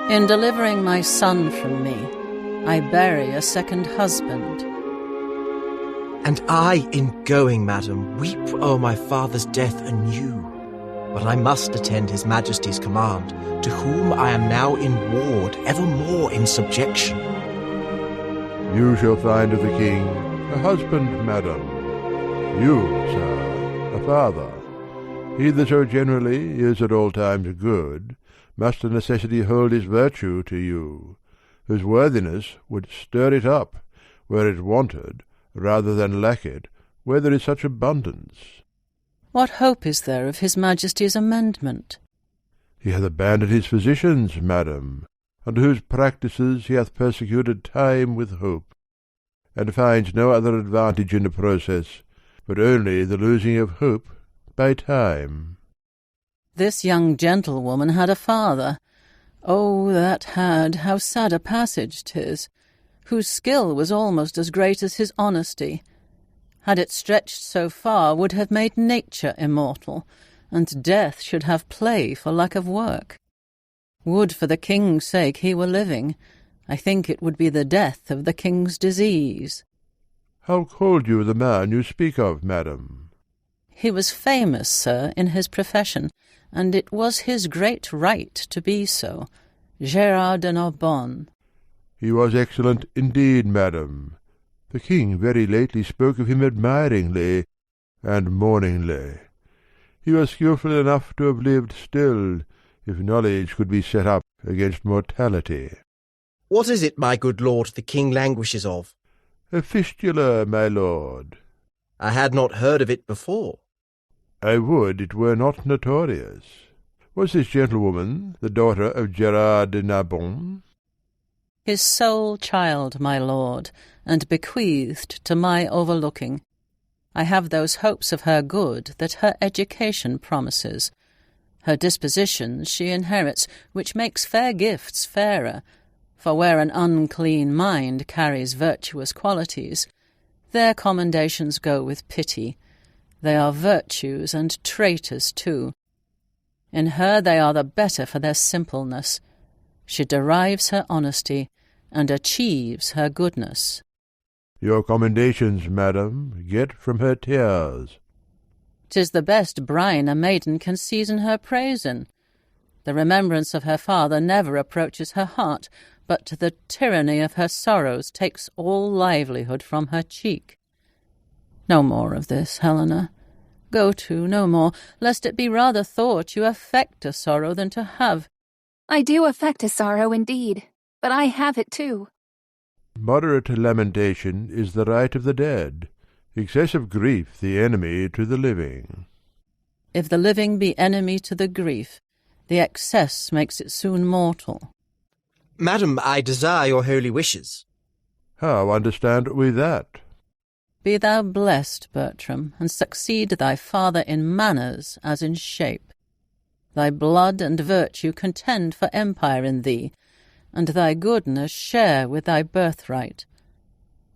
In delivering my son from me, I bury a second husband. And I, in going, madam, weep o'er my father's death anew. But I must attend his majesty's command, to whom I am now in ward, evermore in subjection. You shall find of the king a husband, madam. You, sir, a father. He that so generally is at all times good, must of necessity hold his virtue to you, whose worthiness would stir it up, where it wanted, rather than lack it, where there is such abundance. What hope is there of his majesty's amendment? He hath abandoned his physicians, madam, under whose practices he hath persecuted time with hope, and finds no other advantage in the process, but only the losing of hope by time. This young gentlewoman had a father. Oh, that had, how sad a passage 'tis, whose skill was almost as great as his honesty. Had it stretched so far, would have made nature immortal, and death should have play for lack of work. Would for the king's sake he were living, I think it would be the death of the king's disease. How called you the man you speak of, madam? He was famous, sir, in his profession, and it was his great right to be so. Gillette of Narbonne. He was excellent indeed, madam. The king very lately spoke of him admiringly and mourningly. He was skilful enough to have lived still, if knowledge could be set up against mortality. What is it, my good lord, the king languishes of? A fistula, my lord. I had not heard of it before. I would it were not notorious. Was this gentlewoman the daughter of Gillette of Narbonne? His sole child, my lord, and bequeathed to my overlooking. I have those hopes of her good that her education promises. Her dispositions she inherits, which makes fair gifts fairer, for where an unclean mind carries virtuous qualities, their commendations go with pity. They are virtues and traitors too. In her they are the better for their simpleness. She derives her honesty, and achieves her goodness. Your commendations, madam, get from her tears. 'Tis the best brine a maiden can season her praise in. The remembrance of her father never approaches her heart, but the tyranny of her sorrows takes all livelihood from her cheek. No more of this, Helena. Go to, no more, lest it be rather thought you affect a sorrow than to have. I do affect a sorrow indeed, but I have it too. Moderate lamentation is the right of the dead, excessive grief the enemy to the living. If the living be enemy to the grief, the excess makes it soon mortal. Madam, I desire your holy wishes. How understand we that? Be thou blessed, Bertram, and succeed thy father in manners as in shape. Thy blood and virtue contend for empire in thee, and thy goodness share with thy birthright.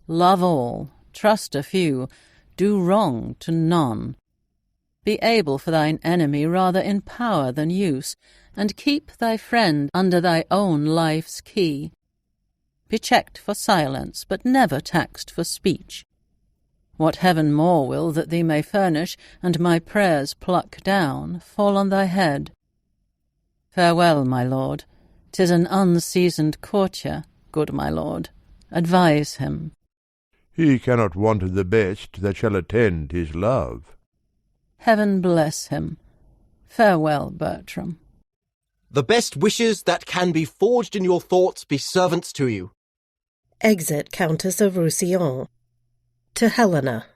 Love all, trust a few, do wrong to none. Be able for thine enemy rather in power than use, and keep thy friend under thy own life's key. Be checked for silence, but never taxed for speech. What heaven more will that thee may furnish, and my prayers pluck down, fall on thy head. Farewell, my lord. 'Tis an unseasoned courtier, good my lord. Advise him. He cannot want the best that shall attend his love. Heaven bless him. Farewell, Bertram. The best wishes that can be forged in your thoughts be servants to you. Exit Countess of Roussillon. To Helena.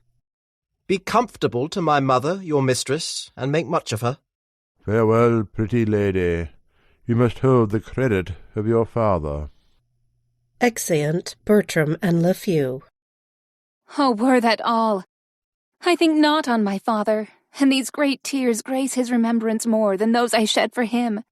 Be comfortable to my mother, your mistress, and make much of her. Farewell, pretty lady. You must hold the credit of your father. Exeunt Bertram and Lafew. Oh, were that all! I think not on my father, and these great tears grace his remembrance more than those I shed for him.